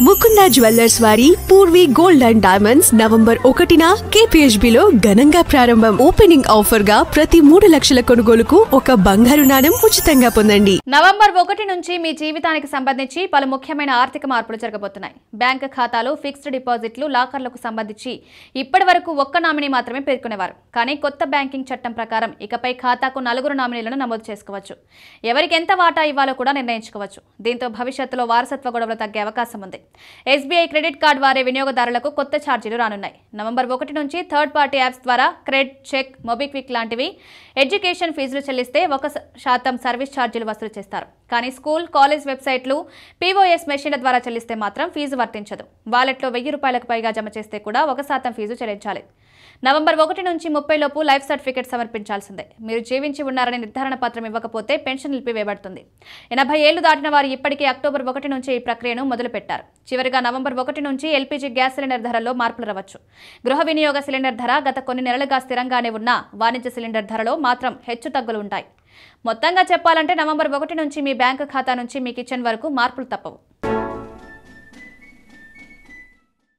Mukunda jewellers వారి Purvi gold and diamonds November 1న KPHB లో ఘనంగా ప్రారంభం. ఓపెనింగ్ ఆఫర్ గా ప్రతి 3 లక్షల కొనుగోలుకు ఒక బంగారు నాణెం ఉచితంగా పొందండి. నవంబర్ 1 నుంచి మీ జీవితానికి సంబంధించి పలు ముఖ్యమైన ఆర్థిక మార్పులు జరగబోతున్నాయి. బ్యాంక్ ఖాతాలు, ఫిక్స్డ్ డిపాజిట్లు, లాకర్లకు సంబంధించి ఇప్పటి వరకు ఒక్క నామినీ మాత్రమే పేర్కొనేవారు. కానీ కొత్త బ్యాంకింగ్ చట్టం ప్రకారం ఇకపై ఖాతాకు 4 నామినీలను నమోదు చేసుకోవచ్చు. ఎవరికి ఎంత వాటా ఇవ్వాలో కూడా నిర్ణయించుకోవచ్చు. దీంతో భవిష్యత్తులో వారసత్వ గొడవలు తగ్గే అవకాశం ఉంది. SBI క్రెడిట్ కార్డు వారే వినియోగదారులకు కొత్త ఛార్జీలు రానున్నాయి. నవంబర్ 1 నుంచి థర్డ్ పార్టీ యాప్స్ ద్వారా క్రెడిట్, చెక్, మొబిక్విక్ లాంటివి ఎడ్యుకేషన్ ఫీజులు చెల్లిస్తే 1% సర్వీస్ ఛార్జీలు వసూలు చేస్తారు. కానీ స్కూల్, కాలేజ్ వెబ్సైట్లు, POS మెషిన్ల ద్వారా చెల్లిస్తే మాత్రం ఫీజు వర్తించదు. వాలెట్లో 1000 రూపాయలకు పైగా జమ చేస్తే కూడా 1% ఫీజు చెల్లించాలి. నవంబర్ 1 నుంచి 30 లోపు లైఫ్ సర్టిఫికేట్ సమర్పించాల్సిందే. మీరు జీవించి ఉన్నారని నిర్ధారణ పత్రం ఇవ్వకపోతే పెన్షన్ నిలిపివేయబడుతుంది. 80 ఏళ్లు దాటిన వారు ఇప్పటికే అక్టోబర్ 1 నుంచి ఈ ప్రక్రియను మొదలుపెట్టారు. చివరిగా నవంబర్ 1 నుంచి LPG గ్యాస్ సిలిండర్ ధరలో మార్పులు రావచ్చు. గృహ వినియోగ సిలిండర్ ధర గత కొన్ని నెలలుగా స్థిరంగానే ఉన్న వాణిజ్య సిలిండర్ ధరలో మాత్రం హెచ్చుతగ్గులు ఉంటాయి. మొత్తంగా చెప్పాలంటే నవంబర్ 1 నుంచి మీ బ్యాంకు ఖాతా నుంచి మీ కిచెన్ వరకు మార్పులు తప్పవు.